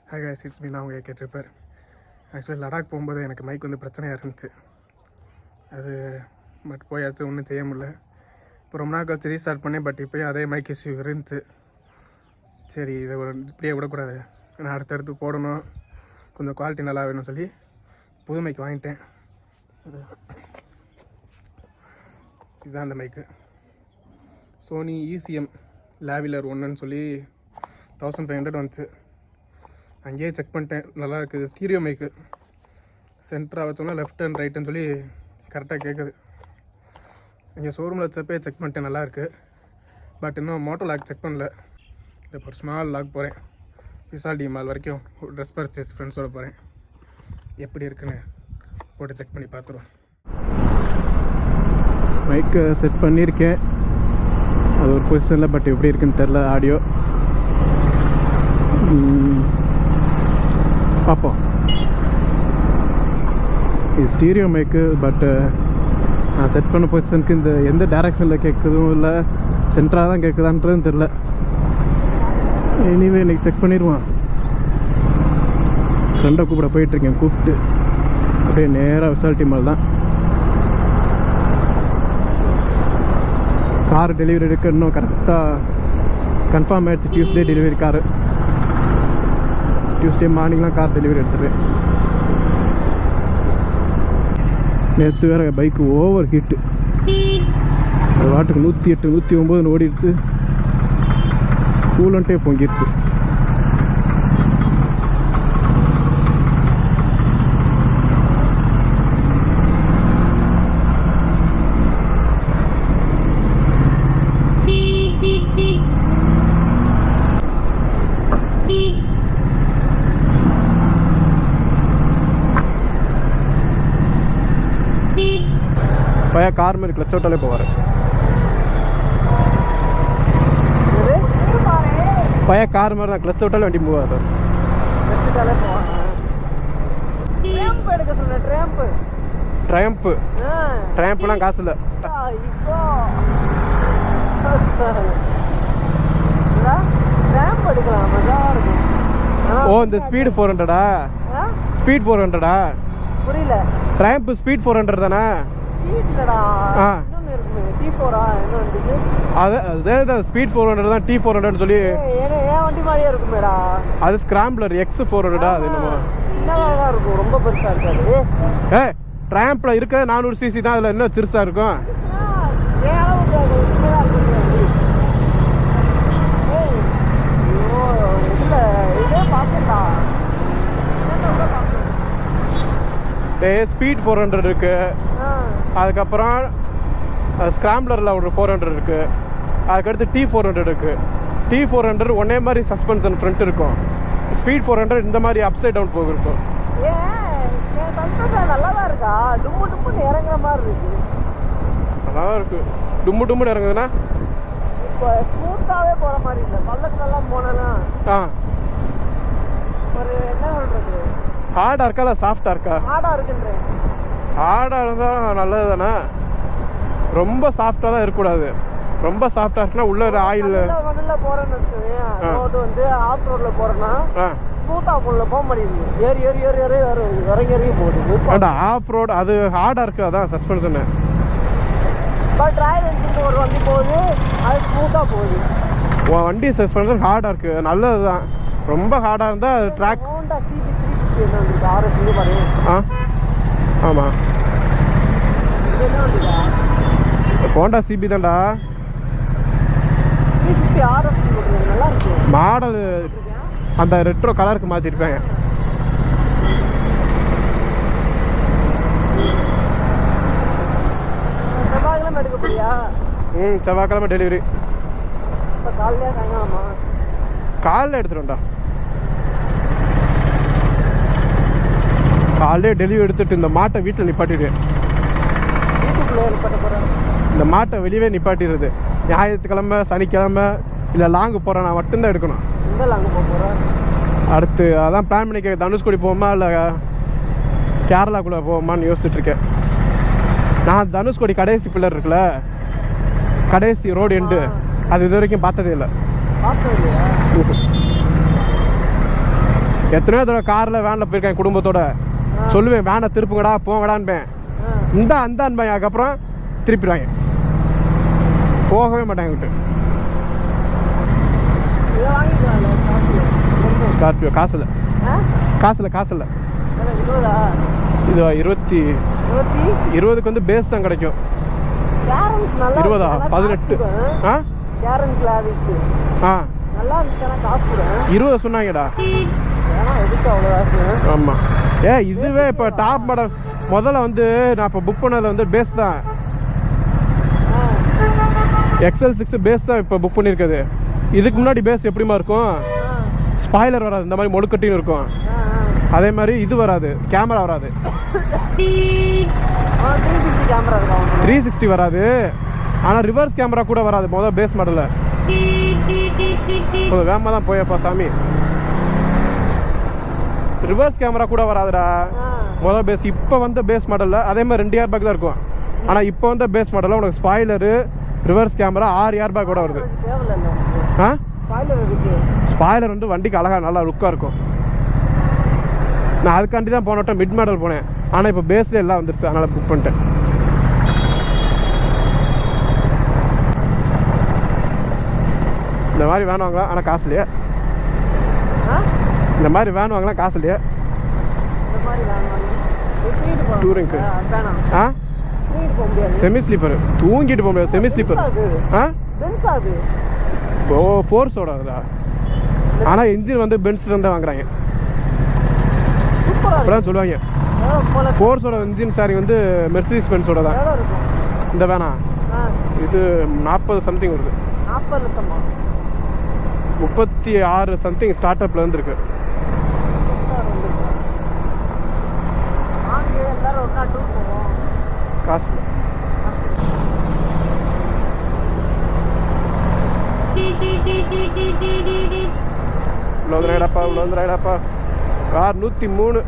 Hi guys, it's me. நான் அவங்க கேட்டிருப்பார். Actually Ladakh போகும்போது எனக்கு மைக் வந்து பிரச்சனையாக இருந்துச்சு. அது பட் போயாச்சு, ஒன்றும் செய்ய முடியல. இப்போ ரொம்ப நாள் கழிச்சு ரீஸ்டார்ட் பண்ணேன். பட் இப்போயும் அதே மைக் இஷ்யூ இருந்துச்சு. சரி, இதை இப்படியே விடக்கூடாது, நான் அடுத்தடுத்து போடணும், கொஞ்சம் குவாலிட்டி நல்லா வேணும்னு சொல்லி புது மைக் வாங்கிட்டேன். இதுதான் அந்த மைக்கு, சோனி ECM லாவிலர் 1ன்னு சொல்லி 1500 வந்துச்சு. அங்கேயே செக் பண்ணிட்டேன், நல்லா இருக்குது. ஸ்டீரியோ மைக்கு, சென்டராக வச்சோன்னா லெஃப்ட் அண்ட் ரைட்டுன்னு சொல்லி கரெக்டாக கேட்குது. இங்கே ஷோரூமில் வச்சப்பே செக் பண்ணிட்டேன், நல்லாயிருக்கு. பட் இன்னும் மோட்டோ லாக் செக் பண்ணல. இப்போ ஒரு ஸ்மால் லாக் போகிறேன். விசால் டி மால் வரைக்கும் ட்ரெஸ் பர்ச்சேஸ் ஃப்ரெண்ட்ஸோடு போகிறேன். எப்படி இருக்குன்னு போட்டு செக் பண்ணி பார்த்துருவோம். மைக்கை செட் பண்ணியிருக்கேன், அது ஒரு பொசிஷனில். பட் எப்படி இருக்குன்னு தெரில. ஆடியோ பார்ப்போம். இது ஸ்டீரியோ மைக்கு. பட்டு நான் செட் பண்ண பொசிஷனுக்கு இந்த எந்த டைரக்ஷனில் கேட்குதும் இல்லை, சென்டராக தான் கேட்குதான்றதும் தெரில. எனிவே இன்னைக்கு செக் பண்ணிடுவான். ஃப்ரெண்டை கூப்பிட போயிட்டுருக்கேன். கூப்பிட்டு அப்படியே நேராக விசால் டி மால் தான். கார் டெலிவரி எடுக்க இன்னும் கரெக்டாக கன்ஃபார்ம் ஆகிடுச்சு. Tuesday delivery car. டியூஸ்டே மார்னிங்லாம் கார் டெலிவரி எடுத்துருவேன். நேற்று வேறு பைக்கு ஓவர் ஹீட்டு. அது வாட்டுக்கு 108 109 ஓடிடுச்சு. கூலண்ட்டே பொங்கிடுச்சு. பையா கார் மாதிரி கிளச் அவுட்டாலே போவார். பையா கார் மாதிரி தான், கிளச் அவுட்டாலே வண்டி போவார். ட்ரம்ப்லாம் காசு இல்லை. ஓ, இந்த ஸ்பீடு 400டா? ஸ்பீட் 400டா? புரியல. ட்ரம்ப் ஸ்பீட் 400 தானே? அதே ஸ்பீட் 400 தான். T400 சொல்லி வண்டி மாதிரியே இருக்குமேடா. அது ஸ்கிராம்பிளர் X400. அது என்னமோ இருக்கும், ரொம்ப பெருசா இருக்காது. ட்ரம்ப்ல இருக்க 400 cc தான். அதுல என்ன சிறுசா இருக்கும்? ஸ்பீட் 400 இருக்கு. அதுக்கப்புறம் ஸ்கிராம்பிளரில் ஒரு 400 இருக்கு. அதுக்கடுத்து T400 இருக்கு. T400 ஒன்னே மாதிரி சஸ்பென்ஷன் ஃப்ரண்ட் இருக்கும். ஸ்பீட் 400 இந்த மாதிரி அப்சைட் டவுன் போக இருக்கும். நல்லாதான் இருக்கா? டும்மு டும்முன்னு இறங்குற மாதிரி இருக்கு. நல்லா இருக்கு. டும்மு டும்முன்னு இறங்குதுன்னா இப்போ ஸ்மூத்தாவே போற மாதிரி இல்லை. பள்ளத்துலலாம் போனா ஒரு என்ன சொல்றது, ஹார்டா இருக்கா இல்லை சாஃப்டா இருக்கா? ஹார்டா இருக்குன்றேன். ஹார்டா இருந்தால் நல்லது தானே. ரொம்ப சாஃப்டா தான் இருக்கக்கூடாது. ரொம்ப சாஃப்டா இருக்குன்னா உள்ள ஒரு ஆயில் போறேன்னு வந்து ஆஃப் ரோட்ல போறேன்னா ஸ்மூத்தா உள்ள போக மாட்டேங்குது. ஏறி ஏறி ஏறி ஏறி இறங்கி இறங்கி போகுது. ஆஃப் ரோடு அது ஹார்டா இருக்கு. அதான் சஸ்பென்ஷன். பட் ராயல் என்ஃபீல்டு ஒரு வண்டி போகுது, அது ஸ்மூத்தா போகுது. வண்டி சஸ்பென்ஷன் ஹார்டா இருக்கு, நல்லது தான். ரொம்ப ஹார்டா இருந்தா ட்ராக். ஆமா, ஹோண்டா CB தான்டா. மாடல் அந்த ரெட்ரோ கலருக்கு மாத்திருப்பாங்க. செவ்வாய்க்கிழமை எடுக்க போறியா? செவ்வாய்க்கிழமை டெலிவரி. காலைல எடுத்துட்டோம்டா. காலையிலே டெலிவரி எடுத்துட்டு இந்த மாட்டை வீட்டில் நிப்பாட்டிடு. இந்த மாட்டை வெளியே நிப்பாட்டிடுறது. ஞாயிற்றுக்கிழமை சனிக்கிழமை இல்லை லாங்கு போகிறேன் நான் மட்டும்தான் எடுக்கணும். அடுத்து அதான் பிளான் பண்ணிக்க. தனுஷ்கோடி போவோமா இல்லை கேரளாக்குள்ளே போவோமான்னு யோசிச்சுட்ருக்கேன். நான் தனுஷ்கோடி கடைசி பில்லர் இருக்குல்ல, கடைசி ரோடு எண்டு, அது இது வரைக்கும் பார்த்ததே இல்லை. எத்தனையோ தடவை காரில் வேனில் போயிருக்கேன் குடும்பத்தோட. சொல்லுவேன் வேனை திருப்புங்கடா போங்கடான்பேன். அந்தான்பேன். அதுக்கப்புறம் திருப்பிடுவாங்க, போகவே மாட்டாங்க விட்டு. ஸ்கார்பியோ காசில் இது 20க்கு வந்து பேஸ் தான் கிடைக்கும். 20 18 20 சொன்னாங்கடா. ஆமாம். இதுவே இப்போ டாப் மாடல் முதல்ல வந்து நான் இப்போ புக் பண்ணதில் வந்து பேஸ் தான் XL6 பேஸ் தான் இப்போ புக் பண்ணியிருக்குது. இதுக்கு முன்னாடி பேஸ் எப்படிமா இருக்கும், ஸ்பாய்லர் வராது, இந்த மாதிரி மொடுக்கட்டின்னு இருக்கும். அதே மாதிரி இது வராது, கேமரா வராது, 360 வராது. ஆனால் ரிவர்ஸ் கேமரா கூட வராது முதல் பேஸ் மாடலில். கொஞ்சம் வேகமாக தான் போயப்பா சாமி. ரிவர்ஸ் கேமரா கூட வராதுடா முதல் பேஸ். இப்போ வந்து பேஸ் மாடலில் அதே மாதிரி 2 ஏர் பேக் தான் இருக்கும். ஆனால் இப்போ வந்து பேஸ் மாடலில் உனக்கு spoiler reverse camera 6 air bag கூட வருது. ஸ்பாய்லர் வந்து வண்டிக்கு அழகாக நல்லா லுக்காக இருக்கும். நான் அதுக்காண்டி தான் போன வட்டம் மிட் மாடல் போனேன். ஆனால் இப்போ பேஸில் எல்லாம் வந்துருச்சு, அதனால் புக் பண்ணிட்டேன். இந்த மாதிரி வேன் வாங்கலாம், ஆனால் காசு இல்லையா? இந்த மாதிரி வேன் வாங்கலாம், காசு இல்லையா? டூரிங்க்கு செமி ஸ்லீப்பர் தூங்கிட்டு போக முடியாது. செமி ஸ்லீப்பர் ஓ ஃபோர்ஸோட அதா. ஆனால் இன்ஜின் வந்து பென்ஸ்ல தான் வாங்குறாங்க அப்படிதான் சொல்லுவாங்க. ஃபோர்ஸோட இன்ஜின் சாரி வந்து மெர்சிடிஸ் பென்ஸோட தான். இந்த வேணா இது 40 சம்திங் வருது. 36 சம்திங் ஸ்டார்ட் அப்ல இருந்து இருக்கு. காசு உள்ளாயிடாப்பா கார் 103.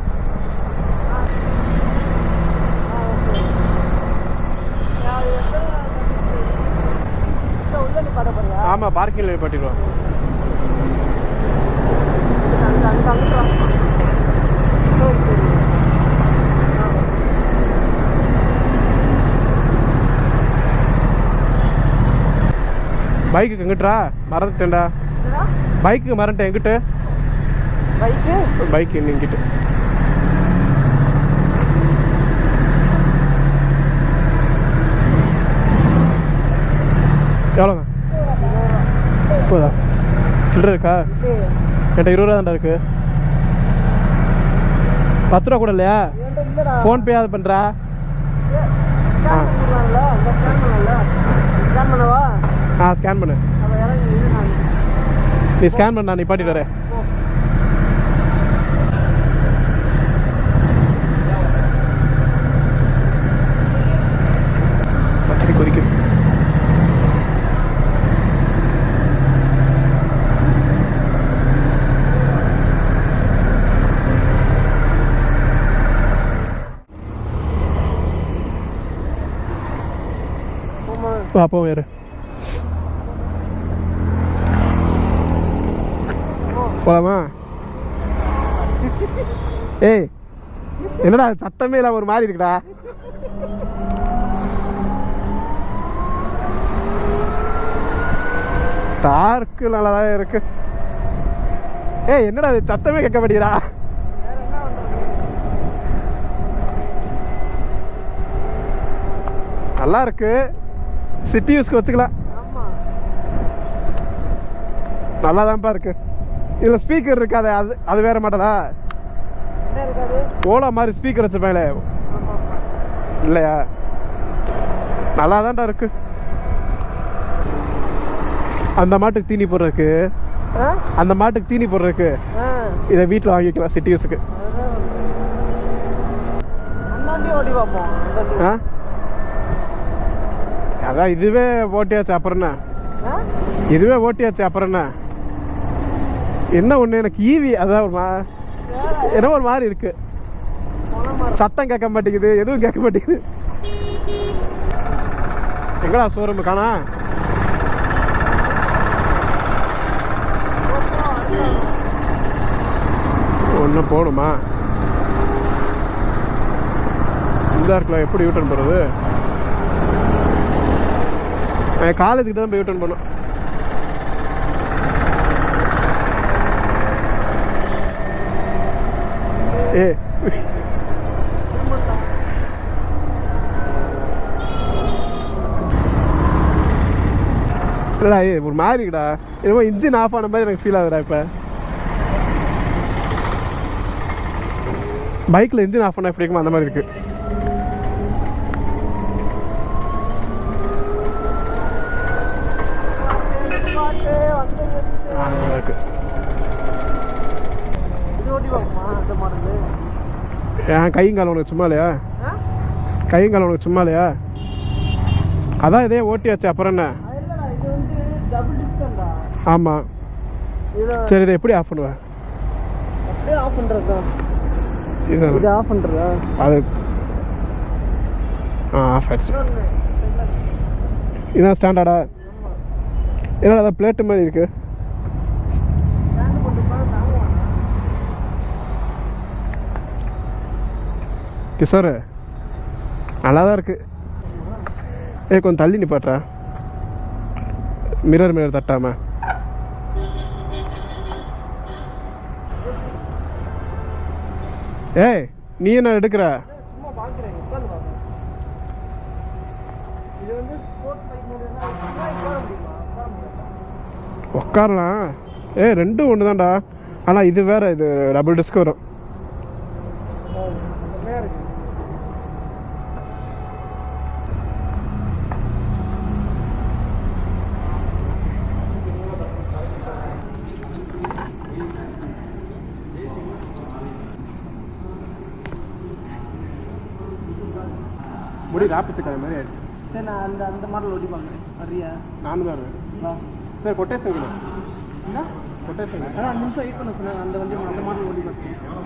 ஆமாம் பார்க்கிங்ல நிப்பாட்டிடுவோம். பைக்கு எங்கிட்டா மறந்துட்டேன்டா. பைக்கு மறந்துட்டேன். எங்கிட்ட பைக்கு எங்கிட்ட எவ்வளோங்க? 30 சில்லற இருக்கா? என்கிட்ட 20 ரூபா தான்டா இருக்கு. 10 ரூபா கூட இல்லையா? ஃபோன்பே அது பண்ணுறா? ஸ்கேன் பண்ணு. நீ ஸ்கேன் பண்ண, நான் நிப்பாட்டிட்டு வரேன். கொதிக்குது. அப்போ வேறு போலாமா? ஏய் என்னடா சத்தமே இல்லாம ஒரு மாதிரி இருக்குடா. டார்க்கு நல்லாதான் இருக்கு. ஏய் என்னடா அது சத்தமே கேட்க மாட்டேங்கிறா. நல்லா இருக்கு, சிட்டி யூஸ்க்கு வச்சுக்கலாம். நல்லாதான்ப்பா இருக்கு. இதில் ஸ்பீக்கர் இருக்காது, அது வேற மாட்டலா? ஓலா மாதிரி ஸ்பீக்கர் வச்சுருப்பாங்களே இல்லையா? நல்லா தான்டா இருக்கு. அந்த மாட்டுக்கு தீனி போடுறதுக்கு இதை வீட்டில் வாங்கிக்கலாம் சிட்டி யூஸுக்கு. அதான் இதுவே ஓட்டியாச்சு அப்புறம் என்ன ஒன்று எனக்கு ஈவி அதான் என்ன ஒரு மாதிரி இருக்கு. சத்தம் கேட்க மாட்டேங்குது, எதுவும் கேட்க மாட்டேங்குது. எங்கடா ஷோரூம் காணா? ஒன்றும் போகணுமா? இதாக இருக்கலாம். எப்படி யூட்டர்ன் போகிறது? காலேஜுக்கிட்ட தான் போய் யூட்டர்ன் பண்ணணும். ஏ இல்லடா, ஒரு மாதிரிடா என்னமோ இன்ஜின் ஆஃப் ஆன மாதிரி எனக்கு ஃபீல் ஆகுதுடா. இப்போ பைக்கில் இன்ஜின் ஆஃப் பண்ணால் எப்படி இருக்குமோ அந்த மாதிரி இருக்குது. ஏன் கைங்காலம் உனக்கு சும்மா இல்லையா? கைங்காலம் உனக்கு சும்மா இல்லையா? அதான் இதே ஓட்டியாச்சு, அப்புறம் என்ன? ஆமாம். சரி, இதை எப்படி ஆஃப் பண்ணுவேன்? ஆஃப் பண்ணுறதா? இது ஆஃப் பண்ணுறதா? அது ஆஃப் ஆயிடுச்சு. இதான் ஸ்டாண்டர்டா? என்னடா அதான் பிளேட்டு மாதிரி இருக்கு. கிஷோர் நல்லா தான் இருக்கு. கொஞ்சம் தள்ளி நிப்பாட்றா, மிரர் தட்டாம. ஏய், நீ என்ன எடுக்கிற? உட்காரலாம். ரெண்டும் ஒன்று தான்டா. ஆனால் இது வேற, இது டபுள் டிஸ்க் வரும். முடி ராப்பிச்சுக்காத மாதிரி ஆயிடுச்சு. சரி, நான் அந்த மாடல் ஓட்டி பார்க்குறேன். வரியா? நானும் தான் இருக்கேன். சரி, கொட்டேஷன் கொடு. என்ன கொட்டேஷன்? அதான் 5 நிமிஷம் வெயிட் பண்ண சொன்னேன். அந்த மாடல் ஓட்டி பார்க்குறேன்.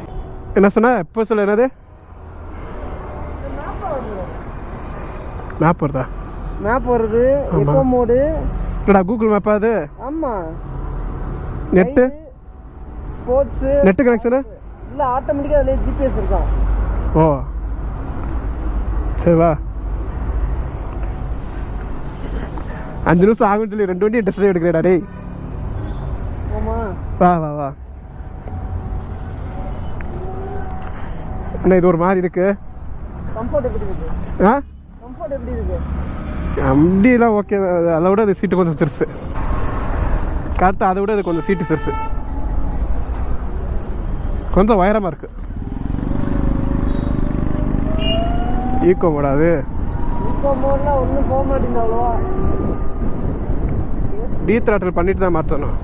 என்ன சொன்ன? எப்போ சொல்ல? என்னது மேப் வருதா? மேப் வருது. Echo mode. இல்லடா, கூகுள் மேப்பா அது? ஆமாம். நெட்டு, ஸ்போர்ட்ஸு, நெட்டு கனெக்ஷனு இல்லை, ஆட்டோமேட்டிக்காக அதில் ஜிபிஎஸ் இருக்கான். ஓ சரி, வா. 5 நிமிஷம் ஆகும்னு சொல்லி 2 வண்டி டெஸ்ட் எடுக்கிறேடா. டேய் ஆமாம், வா வா வா. என்ன இது ஒரு மாதிரி இருக்கு? கம்ஃபர்ட் எப்படி இருக்கு? கம்ஃபர்ட் எப்படி இருக்கு? அப்படிலாம் ஓகே. அதை விட அது சீட்டு கொஞ்சம் சிறுசு. கரெக்டு, அதை விட அது கொஞ்சம் சீட்டு சிறுசு, கொஞ்சம் உயரமாக இருக்கு. ஈக்கோ மோடாது? ஈக்கோ மோட்லாம் ஒன்றும் போக மாட்டேங்குது அவ்வளோவா. டீ த்ராட்டில் பண்ணிட்டு தான் மாற்றணும்.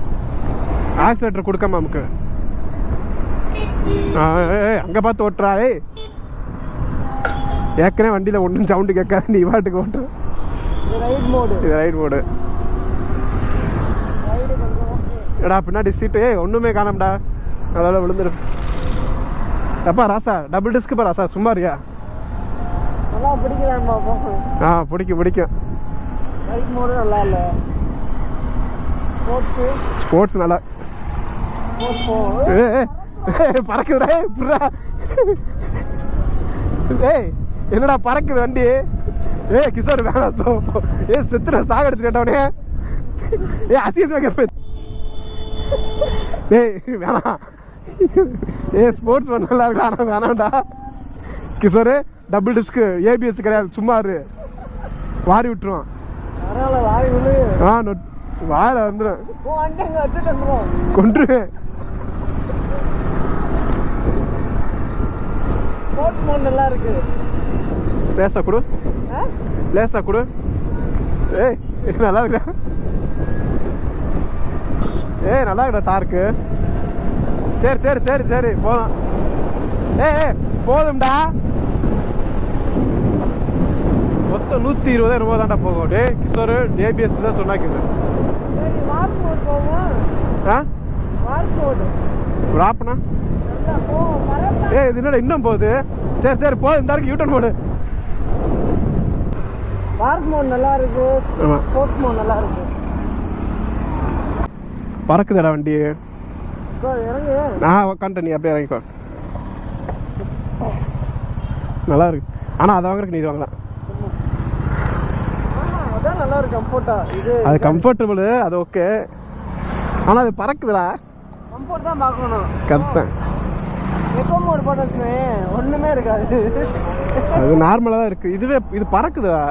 ஆக்சிலேட்டர் கொடுக்காம நமக்கு. அங்கே பார்த்து ஓட்டுறா. ஏற்கனவே வண்டியில் ஒன்றும் சவுண்டு கேட்காது, நீ பாட்டுக்கு ஓட்டுற. இது ரைட் மோடு. எடா பின்னாடி சீட்டு ஒன்றுமே காணோம்டா. அதெல்லாம் விழுந்துரு. எப்பா ராசா, டபுள் டிஸ்க்கு ராசா, சும்மா இருக்கியா? பிடிக்கும். ரைட் மோடு நல்லா இல்லை. ஸ்போர்ட்ஸ் நல்லா. பறக்குதுடா. என்னடா பறக்குது வண்டி? கிஷோர் வேணாம். செத்துற சாகடிச்சு கேட்டவனே. அசியமா கேட்பேன். வேணாம். ஸ்போர்ட்ஸ் நல்லா இருக்கா? ஆனால் வேணாம்டா கிஷோர். டபுள் டிஸ்க்கு, ஏபிஎஸ் கிடையாது. சும்மா வாரி விட்டுருவான். வாயில வந்துடும். கொன்றுவேன். நல்லா இருக்கு. லேசா கொடு. நல்லா இருக்கா? நல்லா இருக்கா டார்க்கு? சரி போதும். போதும்டா. மொத்தம் 120 ரூபா தான்டா போகும். கிஷோர் ஏபிஎஸ் தான் சொன்னாக்குது. ராப்னா இது என்னடா இன்னும் போகுது? சரி போதும். இந்த இருக்கு யூட்டர்ன் போடு. பார்க் மோட் நல்லா இருக்கு. ஸ்போர்ட்ஸ் மோட் நல்லா இருக்கு. பறக்குதடா வண்டி. இறங்கு. நான் உட்காந்துட்டேன், நீ அப்படியே இறங்கிக்கோ. நல்லா இருக்கு. ஆனால் அதை வாங்குறதுக்கு நீ இது வாங்கலாம். அதான் நல்லா இருக்கு கம்ஃபர்ட்டா. இது அது கம்ஃபர்டபுள், அது ஓகே. ஆனால் அது பறக்குதுடா. கம்ஃபர்ட் தான் பார்க்கணும். கரெக்டாக. எப்போ மோடு போட்டு ஒன்றுமே இருக்காது. அது நார்மலாக தான் இருக்குது. இதுவே இது பறக்குதுடா.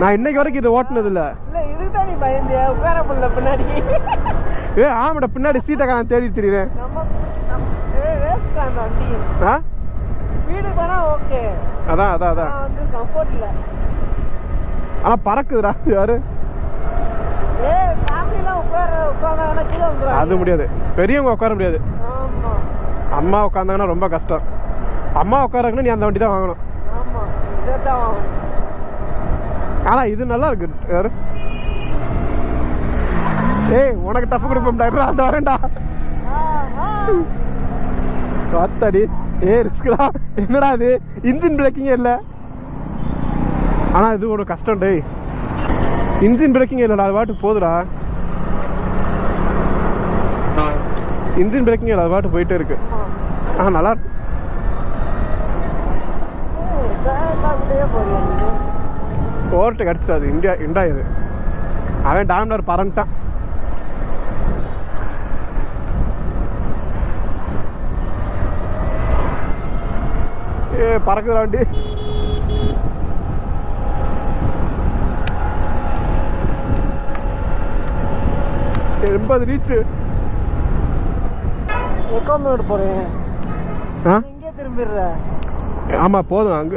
நான் இன்னைக்கு வரைக்கும் இது ஓட்டுனது இல்லை. இல்லை இதுக்கு தான் நீ பயந்தியா உட்கார முடியல பின்னாடி. ஆமாடா, பின்னாடி சீட்டை நான் தேடி திரிகிறேன். ஆ வீடு தானே ஓகே. அதான் அதான் அதான் வந்து கம்ஃபர்ட் இல்லை. ஆனால் பறக்குதுடா. யாரு உட்காந்தாங்கன்னா கீழே வந்துடும். அது முடியாது, பெரியவங்க உட்கார முடியாது. ஆமாம், அம்மா உட்காந்தாங்கன்னா ரொம்ப கஷ்டம். அம்மா உட்காரக்குன்னு நீ அந்த வண்டி தான் வாங்கணும். ஆமாம் இதை தான் வாங்கணும். ஆனால் இது நல்லா இருக்கு. யாரு ஏய் உனக்கு டஃப் கொடுப்போம்டா, அந்த வரேன்டா. அத்தாடி ரிஸ்க்டா. என்னடா இது, இன்ஜின் பிரேக்கிங்கே இல்லை. ஆனால் இது ஒரு கஷ்டம் டேய். இன்ஜின் பிரேக்கிங்கே இல்லைடா, அது பாட்டு போகுதுடா. இன்ஜின் பிரேக்கிங்கே இல்லை, அது பாட்டு போயிட்டே இருக்கு. நல்லா இருக்கு. ஓவர்டேக் கிடச்சிது. அது இண்டா இது. அவன் டாம்லர் பறந்துட்டான். பறக்குதுடா வண்டி. எண்பது ரீச்சு. எக்கோமோடு போறேன். இங்கே திரும்பிடுற. ஆமா போதும். அங்க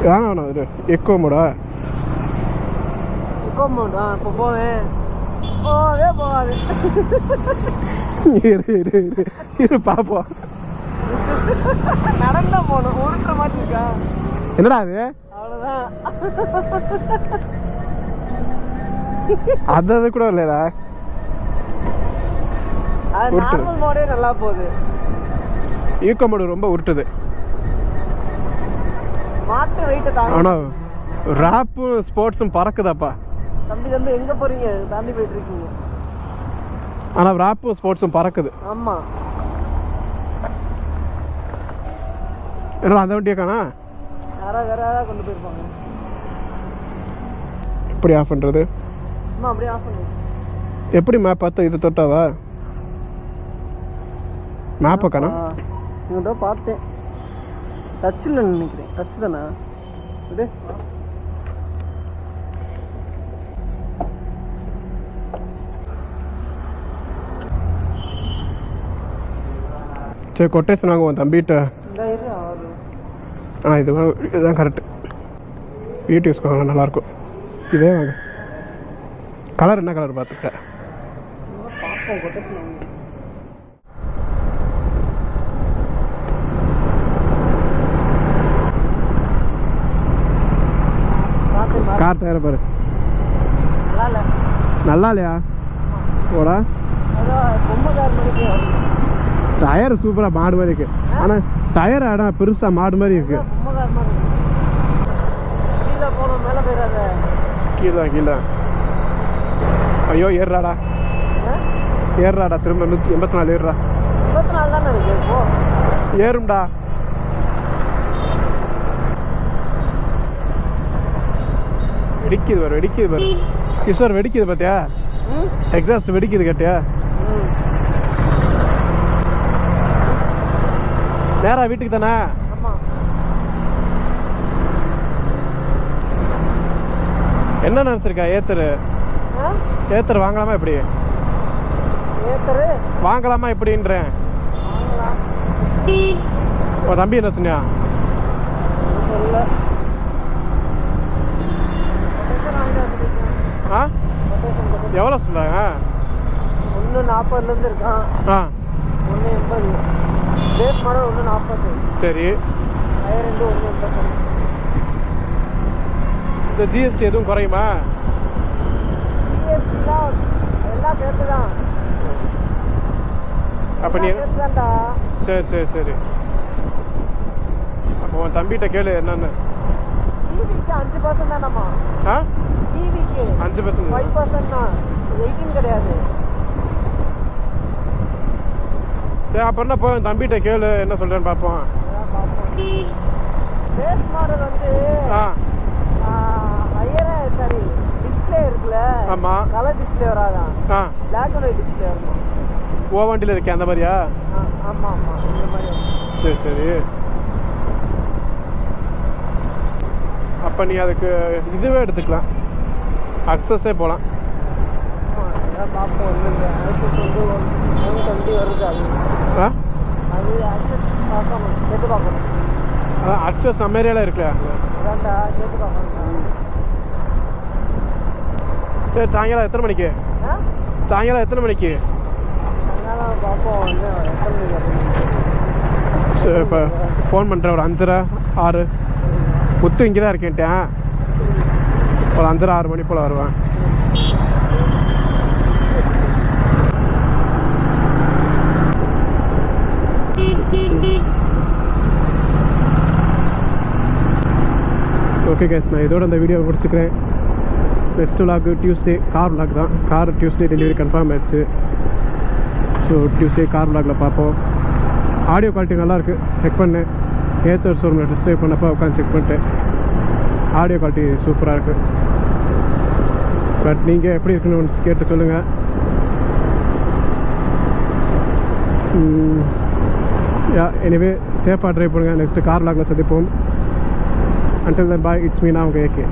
வேணாம் இது எக்கோமோடா. எக்கோமோடா இப்போ போவேன். போகாது. இரு பாப்போம். நடந்தா போகணும். உருட்டுற மாதிரி இருக்கா? என்னடா அது? அவ்வளோதான். அது கூட இல்லைடா. நார்மல் மோடே நல்லா போகுது. ஈக்கோ மோடு ரொம்ப உருட்டுது. மாட்டு வெயிட்டை தாண்டி. ஆனால் ராப்பும் ஸ்போர்ட்ஸும் பறக்குதாப்பா. தம்பி எங்கே போறீங்க? தாண்டி போயிட்டு இருக்கீங்க. ஆனால் ராப்பும் ஸ்போர்ட்ஸும் பறக்குது. ஆமாம். என்ன அந்த வண்டியை காணா? வேற கொண்டு போயிருப்பாங்க. எப்படி ஆஃப் பண்ணுறது? அப்படியே ஆஃப் பண்ணு. எப்படி மேப் பார்த்து இது தொட்டாவா? மேப்பை காணா? இங்கே பார்த்தேன். டச்சில் நினைக்கிறேன். டச் தானே இது? சரி கொட்டேஷன் வாங்குவோம் தம்பிகிட்ட. இதுதான் கரெக்டு. வீட்டு யூஸ் வாங்க நல்லாயிருக்கும். இதே வாங்க. கலர் என்ன கலர் பார்த்துட்டேன். கார் டயரை பாரு. நல்லா இல்லையா? ஓடா டயர் சூப்பராக மாடு மாதிரி இருக்கு. ஆனால் டயர் ஆனால் பெருசாக மாடு மாதிரி இருக்கு. கீழே ஐயோ ஏறாடா திரும்ப 184 ஏறுறா. ஏறும்டா. வெடிக்குது பாரு கிஷோர். வெடிக்குது பார்த்தியா? எக்ஸாஸ்ட் வெடிக்குது கேட்டியா? நேரா வீட்டுக்கு தானே? என்ன நினைச்சிருக்கா? ஏத்தர் வாங்கலாமா எப்படி? வாங்கலாமா எப்படின்றேன். தம்பி என்ன சொன்னியா? எவ்வளோ சொன்னாங்க? 140 இருக்கான். 180. Base model 140. சரி. டயர் 180. இந்த ஜிஎஸ்டி எதுவும் குறையுமா? ஜிஎஸ்டி தான் எல்லாம் சேர்த்து தான். அப்போ நீ சரி அப்போ உன் தம்பிகிட்ட கேளு என்னன்னு. ஈவிக்கு 5% தானம்மா. ஈவிக்கு 5%. 5% தான். 18 கிடையாது. சரி அப்புறம் என்ன போய் தம்பிகிட்ட கேளு என்ன சொல்கிறேன்னு பார்ப்போம். பேஸ் மாடல் வந்து ஹையரா சரி டிஸ்பிளே இருக்குல்ல. ஆமாம். கலர் டிஸ்பிளே வராதான். பிளாக் அண்ட் ஒயிட் டிஸ்பிளே வருமா? ஓ வண்டியில் இருக்கேன் அந்த மாதிரியா? ஆமாம் ஆமாம் இந்த மாதிரி. சரி சரி. அப்போ நீ அதுக்கு இதுவே எடுத்துக்கலாம், அக்சஸே போகலாம். ஆமாம் பார்ப்போம். இல்லை அக்சஸ் வந்து 120 வருது. அது அக்சஸ் பார்க்கணும், கேட்டு பார்க்கணும். அதான் அக்சஸ் நம்ம ஏரியாவில் இருக்குல்ல, அதான்டா கேட்டு பார்க்கணும். சரி சாயங்காலம் எத்தனை மணிக்கு? சாயங்காலம் எத்தனை மணிக்கு? சாயங்காலம் பார்ப்போம் வந்து எத்தனை மணிக்கு. சரி இப்போ ஃபோன் பண்ணுறேன், ஒரு 5:30 6. முத்து இங்கே தான் இருக்கேன்ட்டேன், ஒரு 5:30 6 மணி போல் வருவேன். ஓகே கேஸ், நான் இதோட இந்த வீடியோ முடிச்சுக்கிறேன். Next vlog Tuesday car vlog தான். கார் டியூஸ்டே டெலிவரி கன்ஃபார்ம் ஆயிடுச்சு. ஸோ டியூஸ்டே கார் விலாகில் பார்ப்போம். ஆடியோ குவாலிட்டி நல்லாயிருக்கு, செக் பண்ணேன். ஏத்தர் ஷோரூமில் டெஸ்ட் ட்ரைவ் பண்ணப்போ உட்காந்து செக் பண்ணிட்டேன். ஆடியோ குவாலிட்டி சூப்பராக இருக்குது. பட் நீங்கள் எப்படி இருக்குன்னு ஒன்று கேட்டு சொல்லுங்கள். எனிவே சேஃபாக ட்ரைவ் பண்ணுங்கள். நெக்ஸ்ட்டு கார் விலாகில் சந்திப்போம். Until then, bye. It's me now, okay.